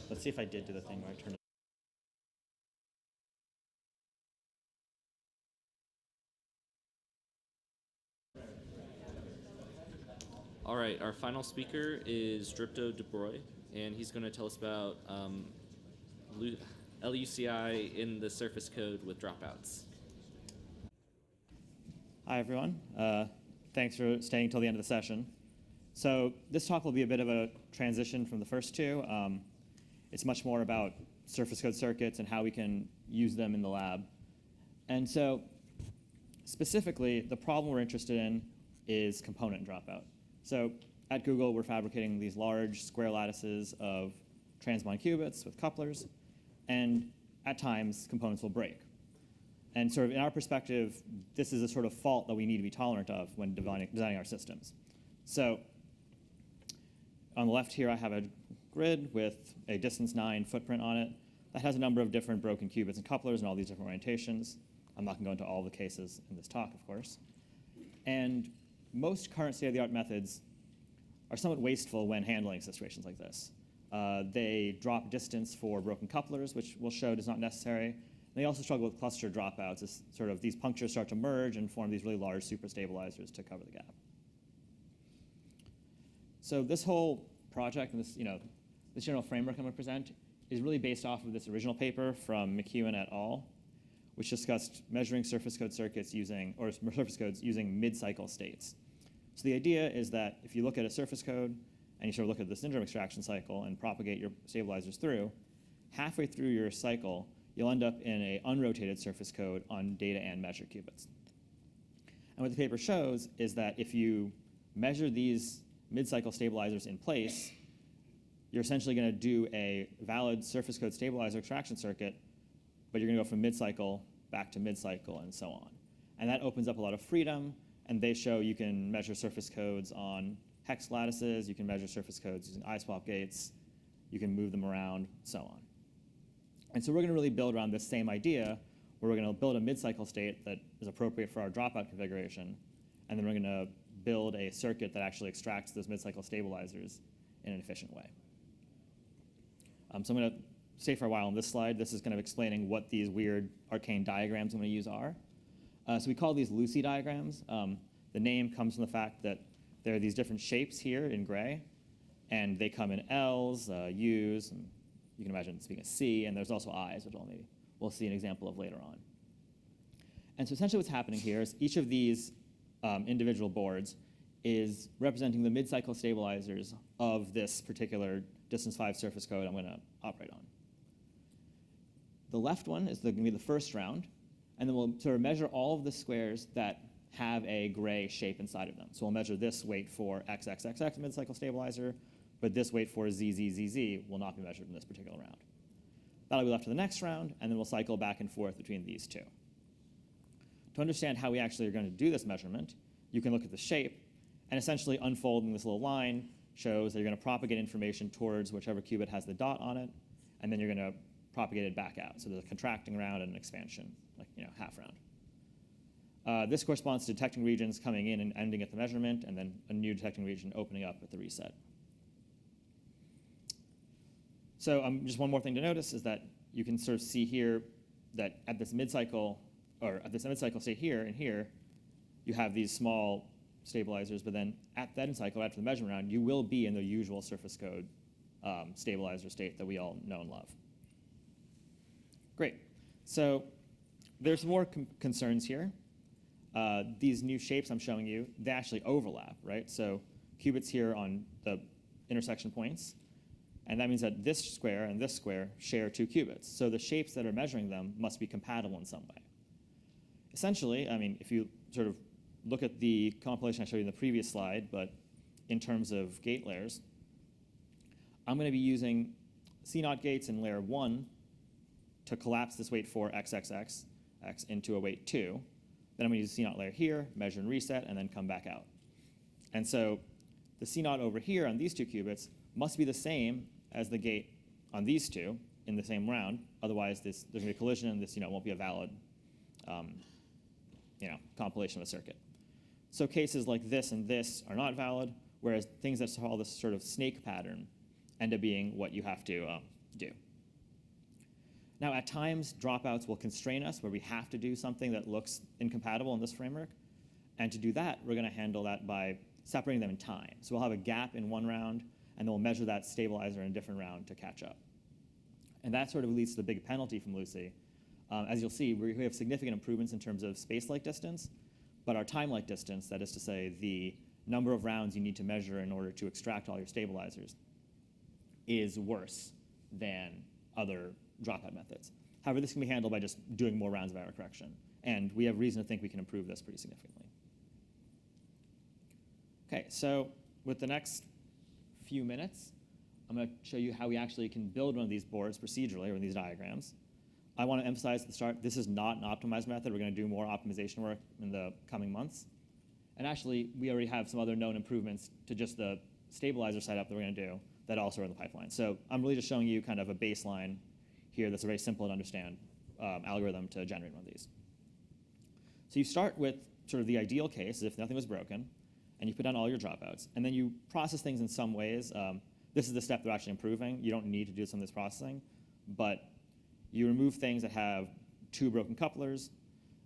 Let's see if I did do the thing where I turned it. All right, our final speaker is Dripto Debroy, and he's going to tell us about LUCI in the surface code with dropouts. Hi, everyone. Thanks for staying till the end of the session. So this talk will be a bit of a transition from the first two. It's much more about surface code circuits and how we can use them in the lab. And so specifically, the problem we're interested in is component dropout. So at Google, we're fabricating these large square lattices of transmon qubits with couplers, and at times, components will break. And sort of in our perspective, this is a sort of fault that we need to be tolerant of when designing our systems. So on the left here, I have a grid with a distance 9 footprint on it that has a number of different broken qubits and couplers and all these different orientations. I'm not going to go into all the cases in this talk, of course. And most current state-of-the-art methods are somewhat wasteful when handling situations like this. They drop distance for broken couplers, which we'll show is not necessary. And they also struggle with cluster dropouts as sort of these punctures start to merge and form these really large superstabilizers to cover the gap. So this whole project and this general framework I'm going to present is really based off of this original paper from McEwen et al., which discussed measuring surface code circuits using, or surface codes using mid-cycle states. So the idea is that if you look at a surface code and you sort of look at the syndrome extraction cycle and propagate your stabilizers through, halfway through your cycle, you'll end up in an unrotated surface code on data and measured qubits. And what the paper shows is that if you measure these mid-cycle stabilizers in place, you're essentially going to do a valid surface code stabilizer extraction circuit, but you're going to go from mid-cycle back to mid-cycle and so on. And that opens up a lot of freedom, and they show you can measure surface codes on hex lattices, you can measure surface codes using I-swap gates, you can move them around, so on. And so we're going to really build around this same idea, where we're going to build a mid-cycle state that is appropriate for our dropout configuration, and then we're going to build a circuit that actually extracts those mid-cycle stabilizers in an efficient way. So I'm going to stay for a while on this slide. This is kind of explaining what these weird arcane diagrams I'm going to use are. So we call these LUCI diagrams. The name comes from the fact that there are these different shapes here in gray, and they come in L's, U's, and you can imagine this being a C, and there's also I's, which we'll see an example of later on. And so essentially what's happening here is each of these individual boards is representing the mid-cycle stabilizers of this particular distance 5 surface code I'm going to operate on. The left one is going to be the first round, and then we'll sort of measure all of the squares that have a gray shape inside of them. So we'll measure this weight for XXXX mid-cycle stabilizer, but this weight for ZZZZ will not be measured in this particular round. That'll be left to the next round, and then we'll cycle back and forth between these two. To understand how we actually are going to do this measurement, you can look at the shape, and essentially unfolding this little line shows that you're going to propagate information towards whichever qubit has the dot on it, and then you're going to propagate it back out. So there's a contracting round and an expansion, like half round. This corresponds to detecting regions coming in and ending at the measurement, and then a new detecting region opening up at the reset. So just one more thing to notice is that you can sort of see here that at this mid-cycle, or at this mid-cycle state here and here, you have these small stabilizers, but then at that cycle, after the measurement round, you will be in the usual surface code stabilizer state that we all know and love. Great. So there's more concerns here. These new shapes I'm showing you, they actually overlap, right? So qubits here on the intersection points, and that means that this square and this square share 2 qubits. So the shapes that are measuring them must be compatible in some way. Essentially, I mean, if you sort of look at the compilation I showed you in the previous slide, but in terms of gate layers, I'm going to be using C0 gates in layer 1 to collapse this weight 4 XXX X into a weight 2. Then I'm going to use a C0 layer here, measure and reset, and then come back out. And so the C0 over here on these 2 qubits must be the same as the gate on these 2 in the same round. Otherwise, there's going to be a collision, and this won't be a valid compilation of a circuit. So cases like this and this are not valid, whereas things that follow this sort of snake pattern end up being what you have to do. Now, at times, dropouts will constrain us where we have to do something that looks incompatible in this framework. And to do that, we're going to handle that by separating them in time. So we'll have a gap in one round, and then we'll measure that stabilizer in a different round to catch up. And that sort of leads to the big penalty from LUCI. As you'll see, we have significant improvements in terms of space-like distance, but our time-like distance, that is to say, the number of rounds you need to measure in order to extract all your stabilizers, is worse than other dropout methods. However, this can be handled by just doing more rounds of error correction, and we have reason to think we can improve this pretty significantly. Okay, so with the next few minutes, I'm going to show you how we actually can build one of these boards procedurally, or these diagrams. I want to emphasize at the start, this is not an optimized method. We're going to do more optimization work in the coming months. And actually, we already have some other known improvements to just the stabilizer setup that we're going to do that also are in the pipeline. So I'm really just showing you kind of a baseline here that's a very simple to understand algorithm to generate one of these. So you start with sort of the ideal case, if nothing was broken, and you put down all your dropouts, and then you process things in some ways. This is the step they're actually improving. You don't need to do some of this processing, but you remove things that have 2 broken couplers,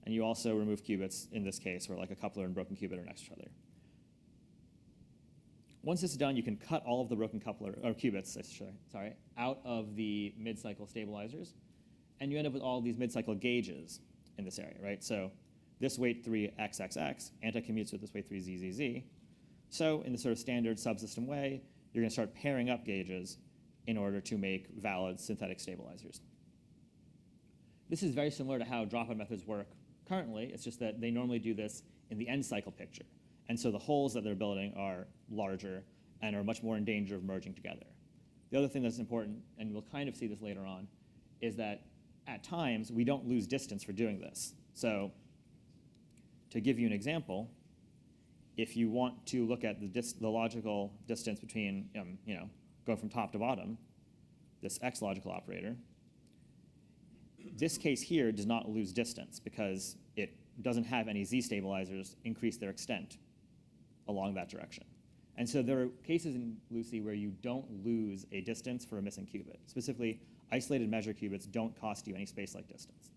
and you also remove qubits in this case, where like a coupler and broken qubit are next to each other. Once this is done, you can cut all of the broken coupler or qubits, sorry, out of the mid-cycle stabilizers, and you end up with all these mid-cycle gauges in this area, right? So this weight 3 XXX anti-commutes with this weight 3 ZZZ. So in the sort of standard subsystem way, you're going to start pairing up gauges in order to make valid synthetic stabilizers. This is very similar to how dropout methods work currently. It's just that they normally do this in the end cycle picture. And so the holes that they're building are larger and are much more in danger of merging together. The other thing that's important, and we'll kind of see this later on, is that at times we don't lose distance for doing this. So to give you an example, if you want to look at the logical distance between, going from top to bottom, this X logical operator, this case here does not lose distance because it doesn't have any Z stabilizers increase their extent along that direction. And so there are cases in LUCI where you don't lose a distance for a missing qubit. Specifically, isolated measure qubits don't cost you any space-like distance.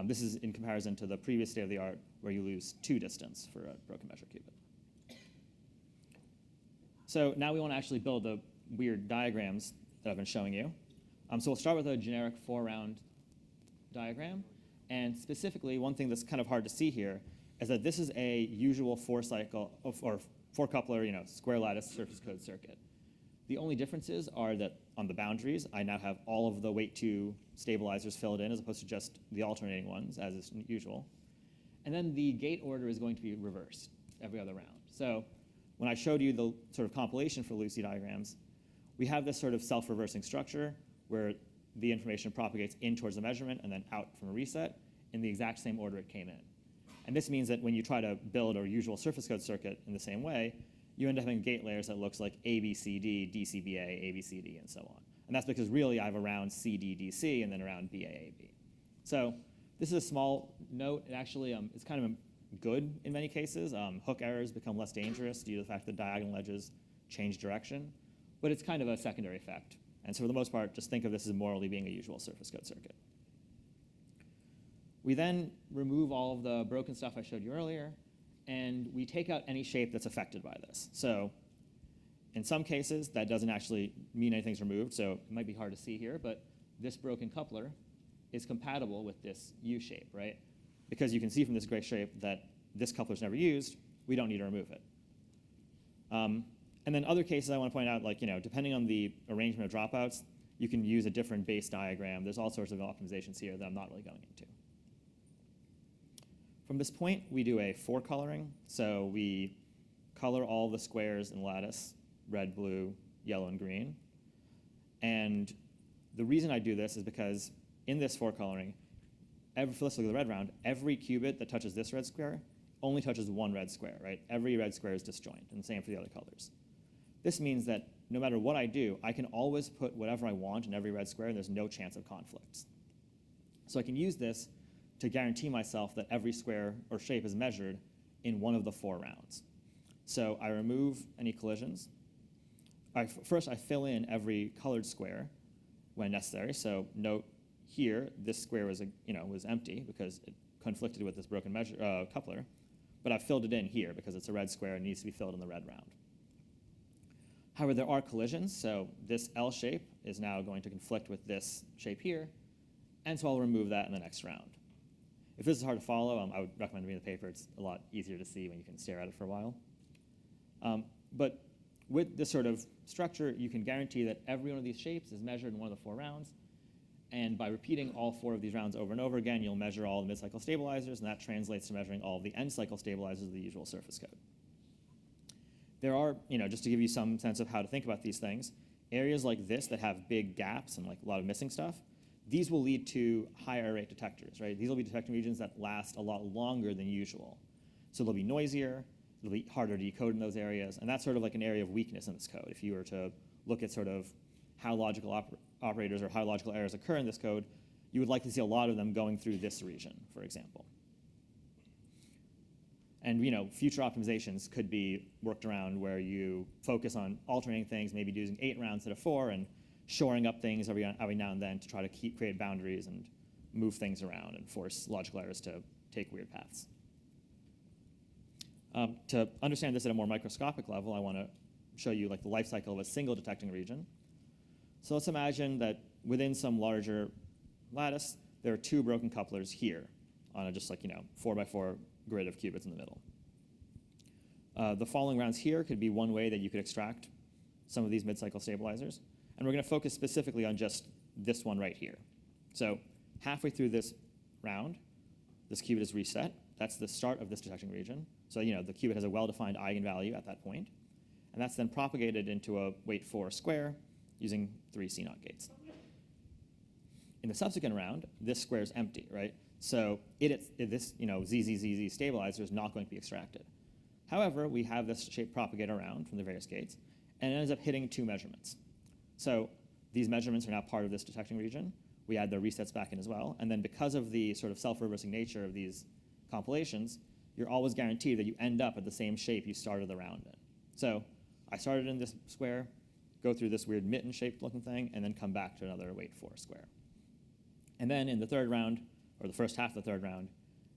This is in comparison to the previous state of the art where you lose 2 distance for a broken measure qubit. So now we want to actually build the weird diagrams that I've been showing you. So we'll start with a generic 4-round diagram. And specifically, one thing that's kind of hard to see here is that this is a usual 4-cycle or 4-coupler, square lattice surface code circuit. The only differences are that on the boundaries, I now have all of the weight 2 stabilizers filled in as opposed to just the alternating ones, as is usual. And then the gate order is going to be reversed every other round. So when I showed you the sort of compilation for LUCI diagrams, we have this sort of self-reversing structure where the information propagates in towards the measurement and then out from a reset in the exact same order it came in. And this means that when you try to build a usual surface code circuit in the same way, you end up having gate layers that looks like ABCD, DCBA, ABCD, and so on. And that's because really I have around CDDC and then around BAAB. So this is a small note. It actually is kind of good in many cases. Hook errors become less dangerous due to the fact that diagonal edges change direction. But it's kind of a secondary effect. And so for the most part, just think of this as morally being a usual surface code circuit. We then remove all of the broken stuff I showed you earlier, and we take out any shape that's affected by this. So in some cases, that doesn't actually mean anything's removed, so it might be hard to see here, but this broken coupler is compatible with this U shape, right? Because you can see from this gray shape that this coupler's never used, we don't need to remove it. And then other cases I want to point out, like, depending on the arrangement of dropouts, you can use a different base diagram. There's all sorts of optimizations here that I'm not really going into. From this point, we do a 4-coloring. So we color all the squares in lattice, red, blue, yellow, and green. And the reason I do this is because in this 4-coloring, let's look at the red round, every qubit that touches this red square only touches one red square, right? Every red square is disjoint, and the same for the other colors. This means that no matter what I do, I can always put whatever I want in every red square, and there's no chance of conflicts. So I can use this to guarantee myself that every square or shape is measured in one of the 4 rounds. So I remove any collisions. First, I fill in every colored square, when necessary. So note here, this square was, was empty because it conflicted with this broken coupler, but I've filled it in here because it's a red square and needs to be filled in the red round. However, there are collisions, so this L shape is now going to conflict with this shape here, and so I'll remove that in the next round. If this is hard to follow, I would recommend reading the paper. It's a lot easier to see when you can stare at it for a while. But with this sort of structure, you can guarantee that every one of these shapes is measured in one of the 4 rounds, and by repeating all 4 of these rounds over and over again, you'll measure all the mid-cycle stabilizers, and that translates to measuring all of the end-cycle stabilizers of the usual surface code. There are, just to give you some sense of how to think about these things, areas like this that have big gaps and like a lot of missing stuff, these will lead to high error rate detectors, right? These will be detecting regions that last a lot longer than usual. So they'll be noisier, it'll be harder to decode in those areas, and that's sort of like an area of weakness in this code. If you were to look at sort of how logical operators or how logical errors occur in this code, you would likely see a lot of them going through this region, for example. And future optimizations could be worked around where you focus on alternating things, maybe using 8 rounds instead of 4, and shoring up things every now and then to try to create boundaries and move things around and force logical errors to take weird paths. To understand this at a more microscopic level, I want to show you like the life cycle of a single detecting region. So let's imagine that within some larger lattice, there are 2 broken couplers here on a just 4x4 grid of qubits in the middle. The following rounds here could be one way that you could extract some of these mid-cycle stabilizers. And we're going to focus specifically on just this one right here. So halfway through this round, this qubit is reset. That's the start of this detecting region. So the qubit has a well-defined eigenvalue at that point. And that's then propagated into a weight 4 square using 3 CNOT gates. In the subsequent round, this square is empty, right? So this ZZZZ stabilizer is not going to be extracted. However, we have this shape propagate around from the various gates, and it ends up hitting 2 measurements. So these measurements are now part of this detecting region. We add the resets back in as well. And then because of the sort of self-reversing nature of these compilations, you're always guaranteed that you end up at the same shape you started the round in. So I started in this square, go through this weird mitten-shaped looking thing, and then come back to another weight 4 square. And then in the 3rd round, or the first half of the 3rd round,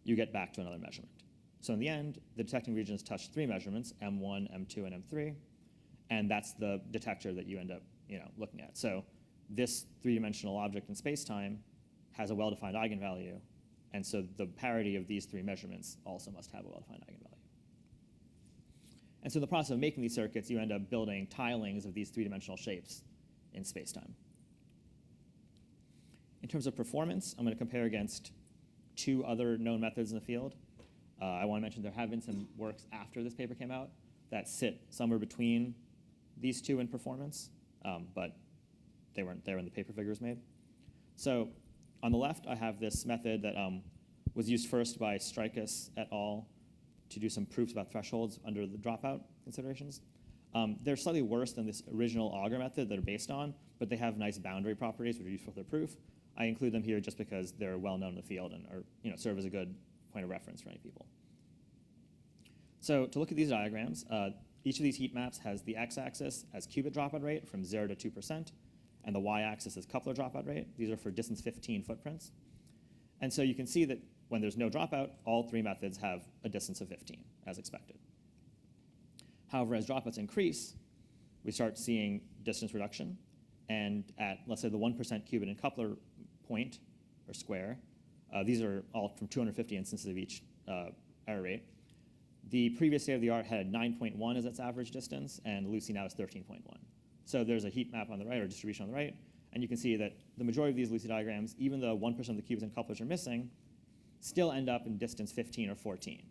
you get back to another measurement. So in the end, the detecting region has touched 3 measurements, M1, M2, and M3, and that's the detector that you end up looking at. So this 3-dimensional object in space-time has a well-defined eigenvalue, and so the parity of these 3 measurements also must have a well-defined eigenvalue. And so in the process of making these circuits, you end up building tilings of these 3-dimensional shapes in space-time. In terms of performance, I'm going to compare against 2 other known methods in the field. I want to mention there have been some works after this paper came out that sit somewhere between these 2 in performance, but they weren't there when the paper figure was made. So on the left, I have this method that was used first by Strikus et al. To do some proofs about thresholds under the dropout considerations. They're slightly worse than this original auger method they're based on, but they have nice boundary properties which are useful for their proof. I include them here just because they're well known in the field and are, serve as a good point of reference for many people. So to look at these diagrams, each of these heat maps has the x-axis as qubit dropout rate from 0 to 2%, and the y-axis as coupler dropout rate. These are for distance 15 footprints. And so you can see that when there's no dropout, all 3 methods have a distance of 15, as expected. However, as dropouts increase, we start seeing distance reduction. And at, let's say, the 1% qubit and coupler point, or square, these are all from 250 instances of each error rate. The previous state-of-the-art had 9.1 as its average distance, and LUCI now is 13.1. So there's a heat map on the right, or distribution on the right, and you can see that the majority of these LUCI diagrams, even though 1% of the qubits and couplers are missing, still end up in distance 15 or 14.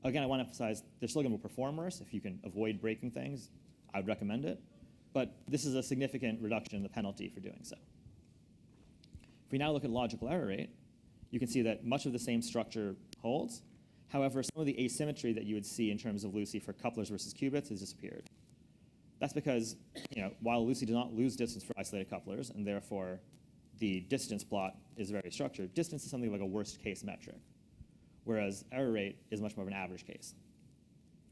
Again, I want to emphasize they're still going to perform worse. If you can avoid breaking things, I would recommend it. But this is a significant reduction in the penalty for doing so. If we now look at logical error rate, you can see that much of the same structure holds. However, some of the asymmetry that you would see in terms of LUCI for couplers versus qubits has disappeared. That's because, while LUCI does not lose distance for isolated couplers, and therefore the distance plot is very structured, distance is something like a worst case metric, whereas error rate is much more of an average case.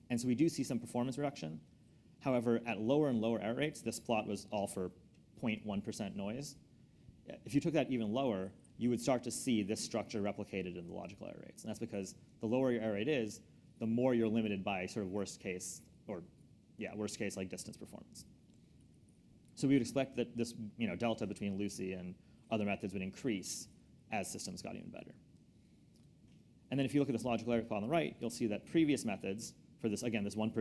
And so we do see some performance reduction. However, at lower and lower error rates, this plot was all for 0.1% noise. if you took that even lower, you would start to see this structure replicated in the logical error rates. And that's because the lower your error rate is, the more you're limited by sort of worst case like distance performance. So we would expect that this delta between LUCI and other methods would increase as systems got even better. And then if you look at this logical error plot on the right, you'll see that previous methods for this, again, this 1%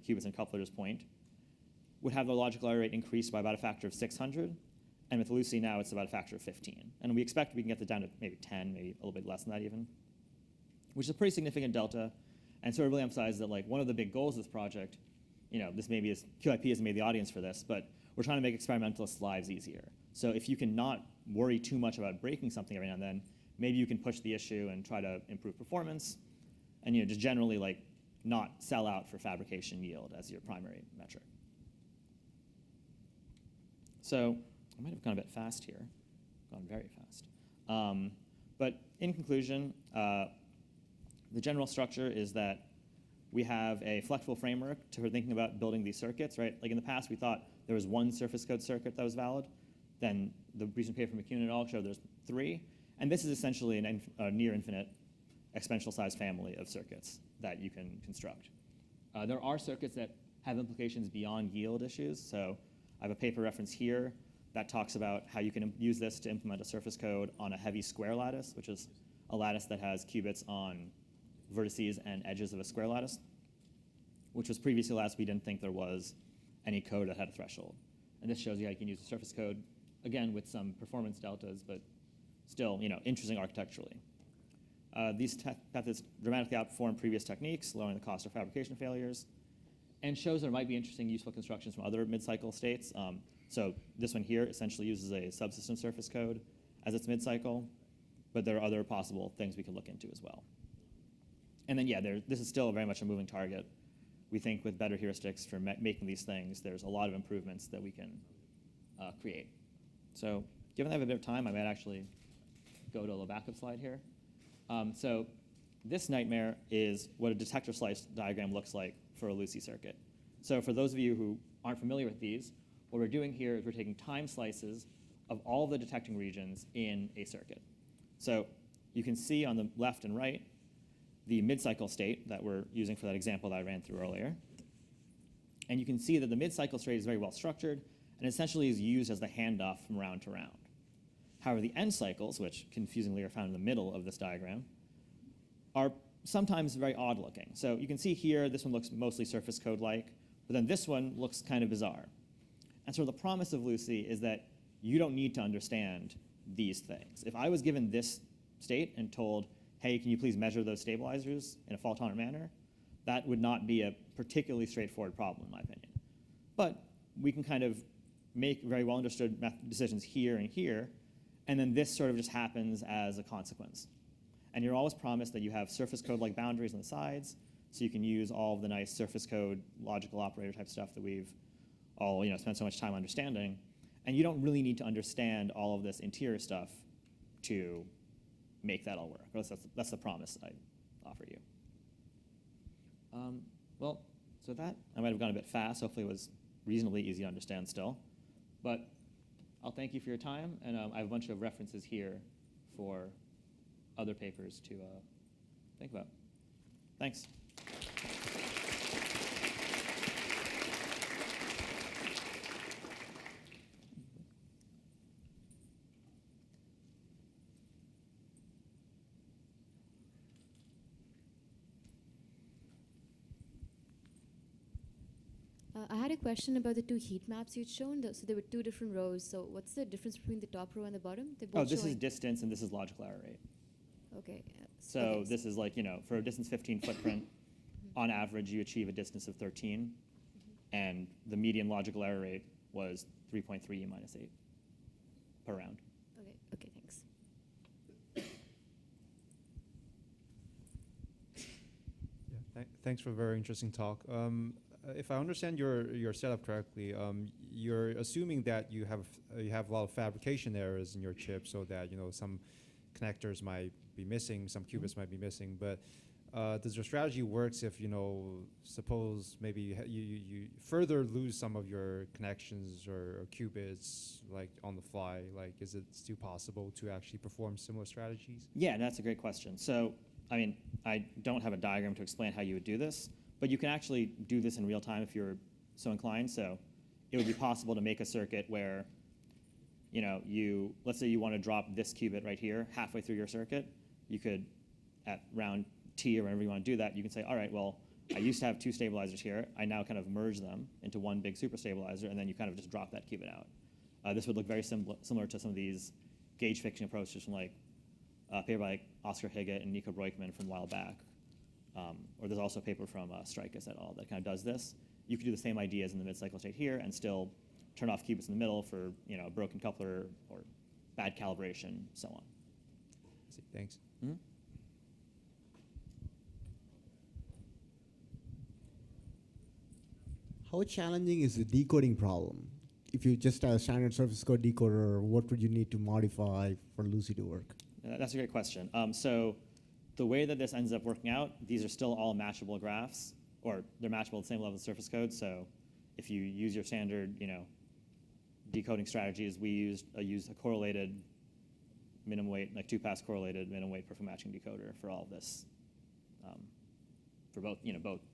qubits and couplers point, would have the logical error rate increased by about a factor of 600. And with LUCI now, it's about a factor of 15. And we expect we can get that down to maybe 10, maybe a little bit less than that even, which is a pretty significant delta. And sort of really emphasizes that like one of the big goals of this project, this maybe is, QIP hasn't made the audience for this, but we're trying to make experimentalists' lives easier. So if you can not worry too much about breaking something every now and then, maybe you can push the issue and try to improve performance, and just generally like not sell out for fabrication yield as your primary metric. So I might have gone a bit fast here, gone very fast. But in conclusion, the general structure is that we have a flexible framework for thinking about building these circuits, right? Like in the past, we thought there was one surface code circuit that was valid. Then the recent paper from McEwen et al. Showed there's 3. And this is essentially a near infinite exponential size family of circuits that you can construct. There are circuits that have implications beyond yield issues. So I have a paper reference here that talks about how you can use this to implement a surface code on a heavy square lattice, which is a lattice that has qubits on vertices and edges of a square lattice, which was previously a lattice we didn't think there was any code that had a threshold. And this shows you how you can use a surface code, again, with some performance deltas, but still interesting architecturally. These methods dramatically outperform previous techniques, lowering the cost of fabrication failures, and shows there might be interesting, useful constructions from other mid-cycle states. So this one here essentially uses a subsystem surface code as its mid-cycle, but there are other possible things we could look into as well. And then, this is still very much a moving target. We think with better heuristics for making these things, there's a lot of improvements that we can create. So given that I have a bit of time, I might actually go to a little backup slide here. So this nightmare is what a detector slice diagram looks like for a LUCI circuit. So for those of you who aren't familiar with these, what we're doing here is we're taking time slices of all the detecting regions in a circuit. So you can see on the left and right the mid-cycle state that we're using for that example that I ran through earlier. And you can see that the mid-cycle state is very well structured and essentially is used as the handoff from round to round. However, the end cycles, which confusingly are found in the middle of this diagram, are sometimes very odd looking. So you can see here, this one looks mostly surface code-like, but then this one looks kind of bizarre. And so the promise of LUCI is that you don't need to understand these things. If I was given this state and told, hey, can you please measure those stabilizers in a fault-tolerant manner, that would not be a particularly straightforward problem, in my opinion. But we can kind of make very well understood decisions here and here, and then this sort of just happens as a consequence. And you're always promised that you have surface code-like boundaries on the sides, so you can use all of the nice surface code, logical operator type stuff that we've all spent so much time understanding. And you don't really need to understand all of this interior stuff to make that all work. That's the promise I offer you. Well, so that, I might have gone a bit fast. Hopefully it was reasonably easy to understand still. But I'll thank you for your time, and I have a bunch of references here for other papers to think about. Thanks. I had a question about the 2 heat maps you'd shown. So there were 2 different rows. So what's the difference between the top row and the bottom? They're both this showing. is distance, and this is logical error rate. Okay. So okay. this is like, for a distance 15 footprint, on average, you achieve a distance of 13. And the median logical error rate was 3.3 E minus 8 per round. Okay, thanks. Yeah, thanks for a very interesting talk. If I understand your setup correctly, you're assuming that you have a lot of fabrication errors in your chip, so that some connectors might be missing, some qubits might be missing. But does your strategy works if, suppose maybe you further lose some of your connections or qubits like on the fly? Like, is it still possible to actually perform similar strategies? Yeah, that's a great question. So, I mean, I don't have a diagram to explain how you would do this, but you can actually do this in real time if you're so inclined. So it would be possible to make a circuit where, let's say you want to drop this qubit right here halfway through your circuit. You could, at round T or whenever you want to do that, you can say, all right, well, I used to have two stabilizers here. I now kind of merge them into one big super stabilizer, and then you kind of just drop that qubit out. This would look very similar to some of these gauge fixing approaches from like a paper by Oscar Higgett and Nico Breukman from a while back. Or there's also a paper from Strikis et al. That kind of does this. You could do the same ideas in the mid-cycle state here and still turn off qubits in the middle for a broken coupler or bad calibration, so on. I see. Thanks. Mm-hmm. How challenging is the decoding problem? If you just have a standard surface code decoder, what would you need to modify for LUCI to work? That's a great question. So the way that this ends up working out, these are still all matchable graphs, or they're matchable at the same level as surface code. So if you use your standard, decoding strategies, we use a correlated minimum weight, like 2-pass correlated minimum weight perfect matching decoder for all of this, for both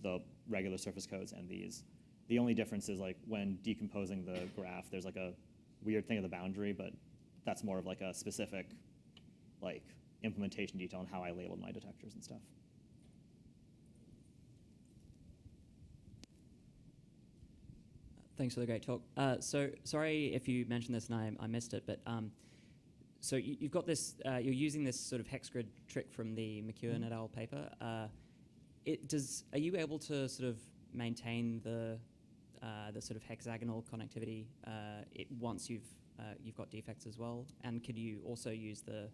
the regular surface codes and these. The only difference is like when decomposing the graph, there's like a weird thing at the boundary, but that's more of like a specific like implementation detail on how I labeled my detectors and stuff. Thanks for the great talk. So sorry if you mentioned this and I missed it, but so you've got this, you're using this sort of hex grid trick from the McEwen et al. Paper. Are you able to sort of maintain the sort of hexagonal connectivity once you've got defects as well? And could you also use the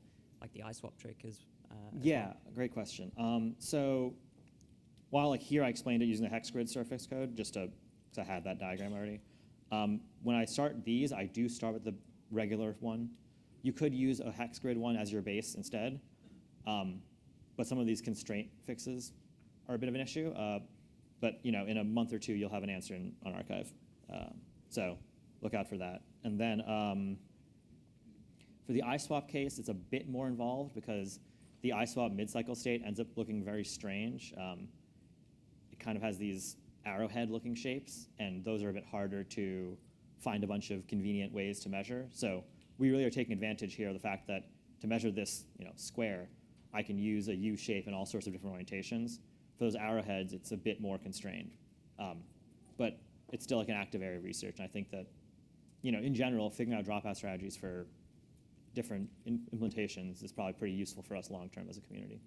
iSwap trick as Yeah, well? great question. So while like here I explained it using the hex grid surface code, just because I had that diagram already. When I start these, I do start with the regular one. You could use a hex grid one as your base instead, but some of these constraint fixes are a bit of an issue. But in a month or two, you'll have an answer on archive. So look out for that. And then for the iSwap case, it's a bit more involved because the iSwap mid-cycle state ends up looking very strange. It kind of has these arrowhead-looking shapes, and those are a bit harder to find a bunch of convenient ways to measure. So we really are taking advantage here of the fact that to measure this square, I can use a U shape in all sorts of different orientations. For those arrowheads, it's a bit more constrained. But it's still like an active area of research, and I think that in general, figuring out dropout strategies for different implementations is probably pretty useful for us long-term as a community.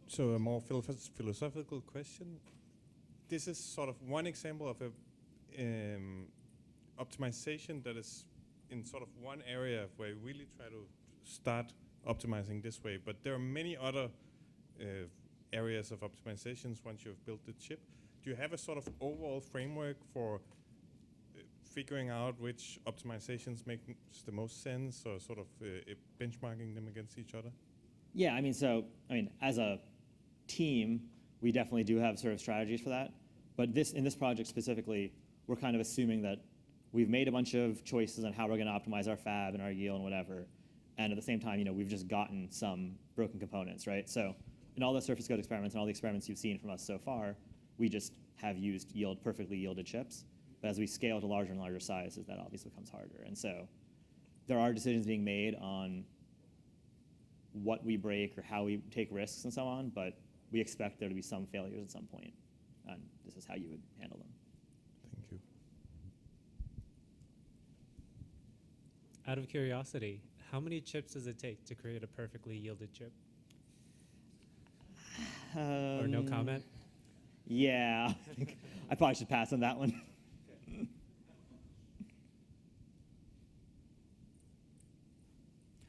So a more philosophical question. This is sort of one example of a optimization that is in sort of one area where we really try to start optimizing this way. But there are many other areas of optimizations once you've built the chip. Do you have a sort of overall framework for figuring out which optimizations make the most sense, or sort of benchmarking them against each other? Yeah, as a team, we definitely do have sort of strategies for that. But in this project specifically, we're kind of assuming that we've made a bunch of choices on how we're going to optimize our fab and our yield and whatever. And at the same time, we've just gotten some broken components, right? So in all the surface code experiments and all the experiments you've seen from us so far, we just have used perfectly yielded chips. But as we scale to larger and larger sizes, that obviously becomes harder. And so there are decisions being made on what we break or how we take risks and so on, but we expect there to be some failures at some point. And this is how you would handle them. Thank you. Out of curiosity, how many chips does it take to create a perfectly yielded chip? Or no comment? Yeah, I think I probably should pass on that one.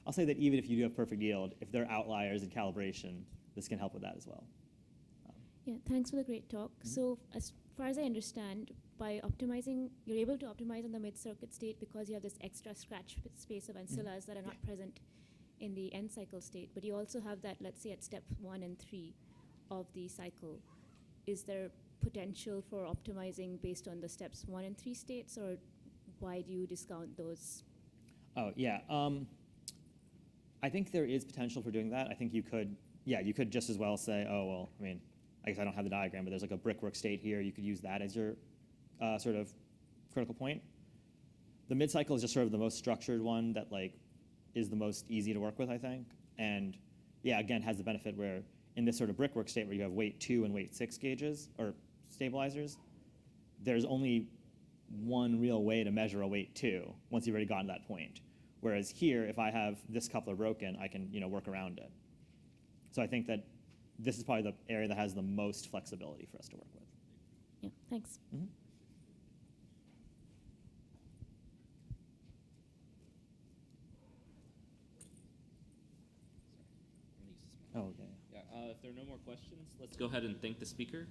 I'll say that even if you do have perfect yield, if there are outliers in calibration, this can help with that as well. Yeah, thanks for the great talk. So as far as I understand, by optimizing, you're able to optimize on the mid-circuit state because you have this extra scratch space of ancillas that are not present in the end cycle state. But you also have that, let's say, at step 1 and 3 of the cycle. Is there potential for optimizing based on the steps 1 and 3 states, or why do you discount those? Oh, yeah. I think there is potential for doing that. I think you could just as well say, oh, well, I mean, I guess I don't have the diagram, but there's like a brickwork state here. You could use that as your sort of critical point. The mid-cycle is just sort of the most structured one that like is the most easy to work with, I think. And yeah, again, has the benefit where in this sort of brickwork state where you have weight 2 and weight 6 gauges or stabilizers, there's only one real way to measure a weight 2 once you've already gotten to that point. Whereas here, if I have this coupler broken, I can work around it. So I think that this is probably the area that has the most flexibility for us to work with. Yeah, thanks. Mm-hmm. Oh, okay. Yeah, if there are no more questions, let's go ahead and thank the speaker.